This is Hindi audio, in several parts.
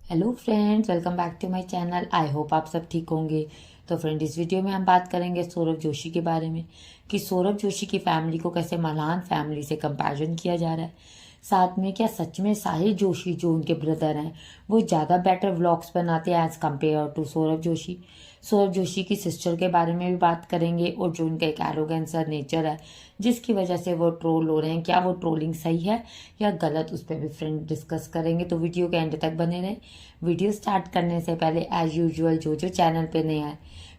Hello friends, welcome back to my channel. I hope आप सब ठीक होंगे। तो फ्रेंड, इस वीडियो में हम बात करेंगे सौरभ जोशी के बारे में कि सौरभ जोशी की फैमिली को कैसे मल्हान फैमिली से कंपैरिजन किया जा रहा है। साथ में क्या सच में साहिल जोशी जो उनके ब्रदर हैं वो ज़्यादा बेटर व्लॉग्स बनाते हैं as compare to Saurabh Joshi. Saurabh Joshi की सिस्टर के बारे में भी बात करेंगे और जो उनका एक एरोगेंसर नेचर है जिसकी वजह से वो ट्रोल हो रहे हैं, क्या वो ट्रोलिंग सही है या गलत, उस पर भी फ्रेंड डिस्कस करेंगे। तो वीडियो के एंड तक बने रहें। वीडियो स्टार्ट करने से पहले एज यूजुअल जो चैनल पे नए आए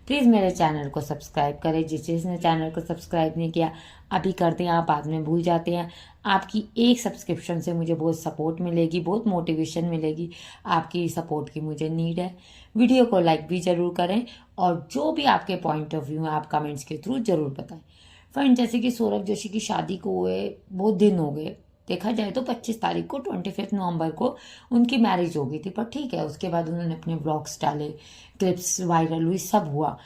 प्लीज़ मेरे चैनल को सब्सक्राइब करें। जिसने चैनल को सब्सक्राइब नहीं किया अभी कर दें, आप बाद में भूल जाते हैं। आपकी एक सब्सक्रिप्शन से मुझे बहुत सपोर्ट मिलेगी, बहुत मोटिवेशन मिलेगी। आपकी सपोर्ट की मुझे नीड है। वीडियो को लाइक भी ज़रूर करें और जो भी आपके पॉइंट ऑफ व्यू हैं आप कमेंट्स के थ्रू ज़रूर बताएं। फ्रेंड, जैसे कि सौरभ जोशी की शादी को हुए बहुत दिन हो गए, देखा जाए तो 25 तारीख को 25 नवंबर को उनकी मैरिज हो गई थी। पर ठीक है, उसके बाद उन्होंने अपने व्लॉग्स डाले, क्लिप्स वायरल हुई, सब हुआ।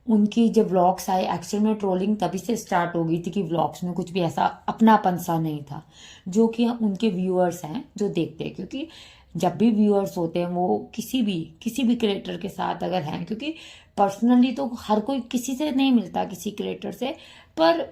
उनकी जब व्लॉग्स आए एक्चुअल में ट्रोलिंग तभी से स्टार्ट हो गई थी कि व्लॉग्स में कुछ भी ऐसा अपनापन सा नहीं था जो कि उनके व्यूअर्स हैं जो देखते हैं। क्योंकि जब भी व्यूअर्स होते हैं वो किसी भी क्रिएटर के साथ अगर हैं, क्योंकि पर्सनली तो हर कोई किसी से नहीं मिलता, किसी क्रिएटर से, पर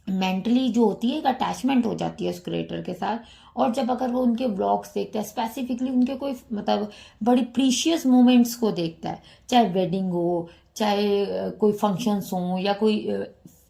मेंटली जो होती है एक अटैचमेंट हो जाती है उस क्रिएटर के साथ। और जब अगर वो उनके व्लॉग्स देखता है, स्पेसिफिकली उनके कोई मतलब बड़ी प्रीशियस मोमेंट्स को देखता है, चाहे वेडिंग हो, चाहे कोई फंक्शंस हो या कोई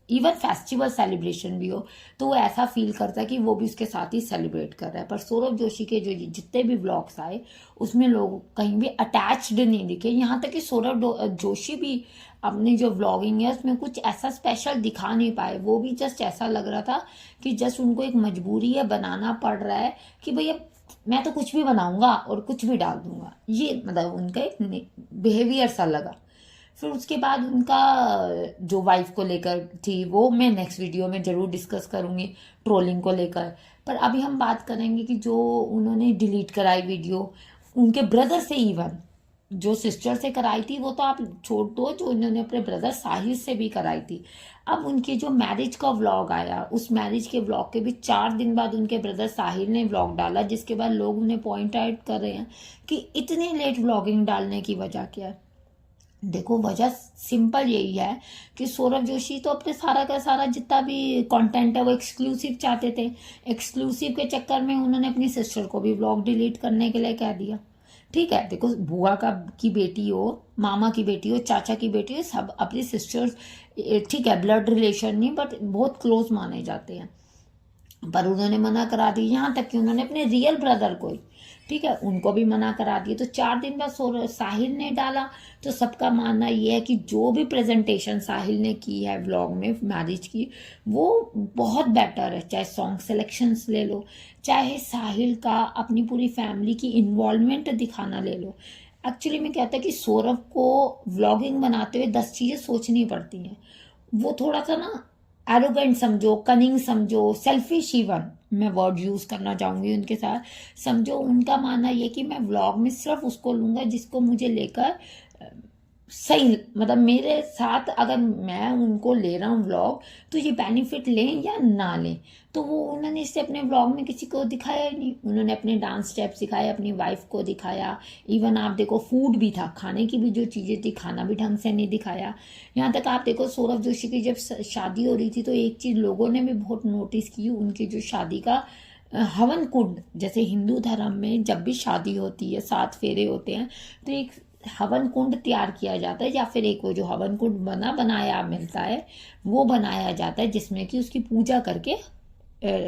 इवन फेस्टिवल सेलिब्रेशन भी हो, तो वो ऐसा फील करता है कि वो भी उसके साथ ही सेलिब्रेट कर रहा है। पर सौरभ जोशी के जो जितने भी व्लॉग्स आए उसमें लोग कहीं भी अटैच्ड नहीं दिखे। यहाँ तक कि सौरभ जोशी भी अपनी जो व्लॉगिंग है उसमें कुछ ऐसा स्पेशल दिखा नहीं पाए। वो भी जस्ट ऐसा लग रहा था कि जस्ट उनको एक मजबूरी है, बनाना पड़ रहा है कि भैया मैं तो कुछ भी बनाऊंगा और कुछ भी डाल दूंगा। ये मतलब उनका एक बिहेवियर सा लगा। फिर उसके बाद उनका जो वाइफ को लेकर थी वो मैं नेक्स्ट वीडियो में ज़रूर डिस्कस करूँगी, ट्रोलिंग को लेकर। पर अभी हम बात करेंगे कि जो उन्होंने डिलीट कराई वीडियो उनके ब्रदर से, इवन जो सिस्टर से कराई थी वो तो आप छोड़ दो, जो इन्होंने अपने ब्रदर साहिल से भी कराई थी। अब उनकी जो मैरिज का व्लॉग आया, उस मैरिज के व्लॉग के भी 4 दिन बाद उनके ब्रदर साहिल ने व्लॉग डाला, जिसके बाद लोग उन्हें पॉइंट आउट कर रहे हैं कि इतनी लेट व्लॉगिंग डालने की वजह क्या है। देखो, वजह सिंपल यही है कि सौरभ जोशी तो अपने सारा का सारा जितना भी कंटेंट है वो एक्सक्लूसिव चाहते थे। एक्सक्लूसिव के चक्कर में उन्होंने अपनी सिस्टर को भी व्लॉग डिलीट करने के लिए कह दिया। ठीक है, देखो, बुआ का की बेटी हो, मामा की बेटी हो, चाचा की बेटी हो, सब अपनी सिस्टर्स, ठीक है, ब्लड रिलेशन नहीं बट बहुत क्लोज माने जाते हैं। पर उन्होंने मना करा दी, यहाँ तक कि उन्होंने अपने रियल ब्रदर को ही, ठीक है, उनको भी मना करा दिया। तो 4 दिन बाद साहिल ने डाला। तो सबका मानना ये है कि जो भी प्रेजेंटेशन साहिल ने की है व्लॉग में मैरिज की वो बहुत बेटर है। चाहे सॉन्ग सिलेक्शंस ले लो, चाहे साहिल का अपनी पूरी फैमिली की इन्वॉल्वमेंट दिखाना ले लो। एक्चुअली मैं कहता है कि सौरभ को व्लॉगिंग बनाते हुए 10 चीज़ें सोचनी पड़ती हैं। वो थोड़ा सा ना एरोगेंट समझो, कनिंग समझो, सेल्फिश इवन मैं वर्ड यूज करना चाहूंगी उनके साथ। समझो, उनका मानना ये कि मैं व्लॉग में सिर्फ उसको लूंगा जिसको मुझे लेकर सही, मतलब मेरे साथ अगर मैं उनको ले रहा हूँ व्लॉग तो ये बेनिफिट लें या ना लें। तो वो उन्होंने इससे अपने व्लॉग में किसी को दिखाया ही नहीं। उन्होंने अपने डांस स्टेप्स दिखाए, अपनी वाइफ को दिखाया, इवन आप देखो फूड भी था, खाने की भी जो चीज़ें थी खाना भी ढंग से नहीं दिखाया। यहाँ तक आप देखो सौरभ जोशी की जब शादी हो रही थी तो एक चीज़ लोगों ने भी बहुत नोटिस की, उनकी जो शादी का हवन कुंड, जैसे हिंदू धर्म में जब भी शादी होती है 7 फेरे होते हैं तो एक हवन कुंड तैयार किया जाता है, या फिर एक वो जो हवन कुंड बनाया मिलता है वो बनाया जाता है जिसमें कि उसकी पूजा करके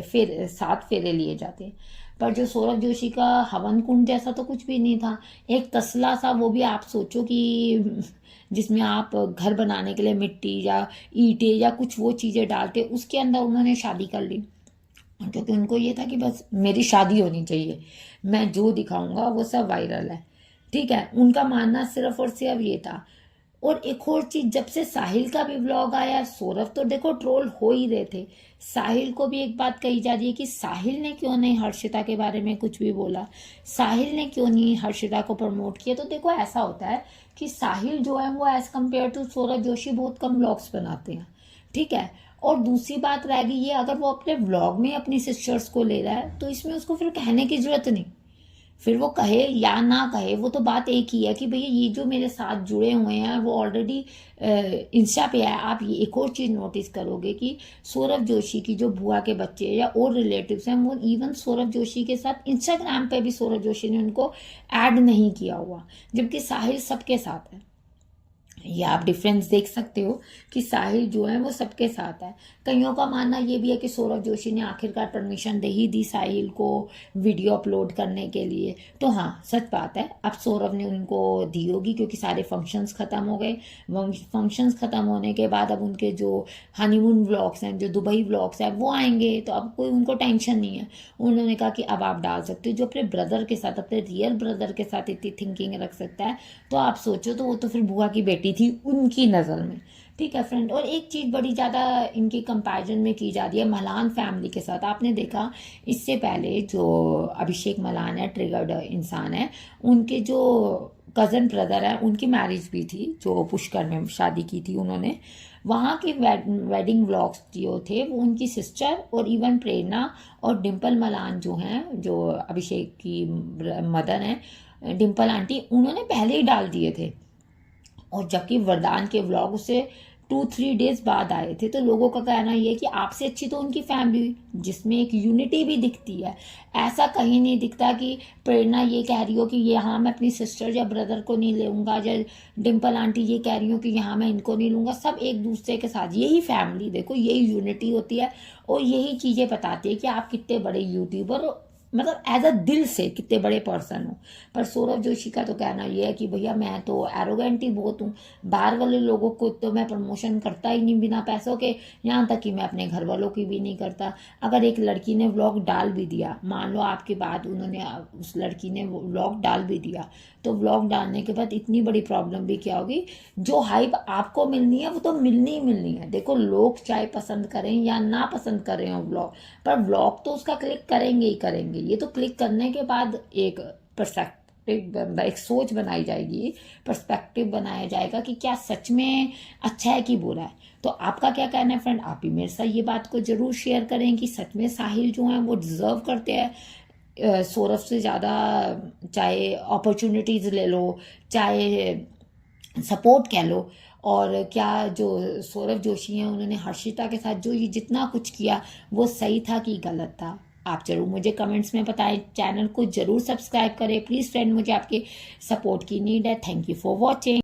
फिर 7 फेरे लिए जाते हैं। पर जो सौरभ जोशी का हवन कुंड जैसा तो कुछ भी नहीं था, एक तसला सा, वो भी आप सोचो कि जिसमें आप घर बनाने के लिए मिट्टी या ईंटें या कुछ वो चीज़ें डालते, उसके अंदर उन्होंने शादी कर ली। क्योंकि उनको ये था कि बस मेरी शादी होनी चाहिए, मैं जो दिखाऊंगा वो सब वायरल है। ठीक है, उनका मानना सिर्फ और सिर्फ ये था। और एक और चीज, जब से साहिल का भी व्लॉग आया, सौरभ तो देखो ट्रोल हो ही रहे थे, साहिल को भी एक बात कही जा रही है कि साहिल ने क्यों नहीं हर्षिता के बारे में कुछ भी बोला, साहिल ने क्यों नहीं हर्षिता को प्रमोट किया। तो देखो, ऐसा होता है कि साहिल जो है वो as compare to Saurabh Joshi बहुत कम व्लॉग्स बनाते हैं। ठीक है, और दूसरी बात रह गई ये, अगर वो अपने व्लॉग में अपनी सिस्टर्स को ले रहा है तो इसमें उसको फिर कहने की जरूरत नहीं। फिर वो कहे या ना कहे, वो तो बात एक ही है कि भैया ये जो मेरे साथ जुड़े हुए हैं वो ऑलरेडी इंस्टा पे है। आप ये एक और चीज़ नोटिस करोगे कि सौरभ जोशी की जो बुआ के बच्चे या और रिलेटिव्स हैं, वो इवन सौरभ जोशी के साथ इंस्टाग्राम पे भी सौरभ जोशी ने उनको ऐड नहीं किया हुआ, जबकि साहिल सबके साथ है। ये आप डिफरेंस देख सकते हो कि साहिल जो है वो सबके साथ है। कईयों का मानना ये भी है कि सौरभ जोशी ने आखिरकार परमिशन दे ही दी साहिल को वीडियो अपलोड करने के लिए। तो हाँ, सच बात है, अब सौरभ ने उनको दी होगी क्योंकि सारे फंक्शंस ख़त्म हो गए। फंक्शंस ख़त्म होने के बाद अब उनके जो हनीमून व्लॉग्स हैं, जो दुबई व्लॉग्स हैं, वो आएंगे, तो अब कोई उनको टेंशन नहीं है। उन्होंने कहा कि अब आप डाल सकते हो। जो अपने ब्रदर के साथ, अपने रियल ब्रदर के साथ इतनी थिंकिंग रख सकता है, तो आप सोचो, तो वो तो फिर बुआ की बेटी थी उनकी नज़र में। ठीक है फ्रेंड, और एक चीज़ बड़ी ज़्यादा इनकी कंपैरिजन में की जा रही है मलान फैमिली के साथ। आपने देखा इससे पहले जो अभिषेक मलान है, ट्रिगर्ड इंसान है, उनके जो कज़न ब्रदर है, उनकी मैरिज भी थी, जो पुष्कर में शादी की थी उन्होंने। वहाँ के वेडिंग व्लॉग्स जो थे वो उनकी सिस्टर और इवन प्रेरणा और डिम्पल मलान जो हैं, जो अभिषेक की मदर हैं, डिम्पल आंटी, उन्होंने पहले ही डाल दिए थे। और जबकि वरदान के व्लॉग उससे 2-3 डेज बाद आए थे। तो लोगों का कहना ये है कि आपसे अच्छी तो उनकी फैमिली हुई, जिसमें एक यूनिटी भी दिखती है। ऐसा कहीं नहीं दिखता कि प्रेरणा ये कह रही हो कि यहाँ मैं अपनी सिस्टर या ब्रदर को नहीं लूँगा, या डिम्पल आंटी ये कह रही हो कि यहाँ मैं इनको नहीं लूँगा। सब एक दूसरे के साथ, यही फैमिली, देखो यही यूनिटी होती है। और यही चीज़ें बताती है कि आप कितने बड़े यूट्यूबर, मतलब एज अ दिल से कितने बड़े पर्सन हो। पर सौरभ जोशी का तो कहना यह है कि भैया मैं तो एरोगेंट ही बहुत हूँ, बाहर वाले लोगों को तो मैं प्रमोशन करता ही नहीं बिना पैसों के, यहाँ तक कि मैं अपने घर वालों की भी नहीं करता। अगर एक लड़की ने व्लॉग डाल भी दिया, मान लो आपके बाद उन्होंने, उस लड़की ने व्लॉग डाल भी दिया, तो व्लॉग डालने के बाद इतनी बड़ी प्रॉब्लम भी क्या होगी, जो हाइप आपको मिलनी है वो तो मिलनी ही मिलनी है। देखो लोग चाहे पसंद करें या ना पसंद करें हो व्लॉग, पर व्लॉग तो उसका क्लिक करेंगे ही करेंगे। ये तो क्लिक करने के बाद एक पर्सपेक्टिव, एक सोच बनाई जाएगी, पर्सपेक्टिव बनाया जाएगा कि क्या सच में अच्छा है कि बुरा है। तो आपका क्या कहना है फ्रेंड? आप भी मेरे साथ ये बात को जरूर शेयर करें कि सच में साहिल जो है वो डिजर्व करते हैं सौरभ से ज़्यादा, चाहे अपॉर्चुनिटीज़ ले लो, चाहे सपोर्ट कह लो। और क्या जो सौरभ जोशी हैं उन्होंने हर्षिता के साथ जो ये जितना कुछ किया वो सही था कि गलत था? आप जरूर मुझे कमेंट्स में बताएं। चैनल को जरूर सब्सक्राइब करें प्लीज़ फ्रेंड, मुझे आपके सपोर्ट की नीड है। Thank you for watching.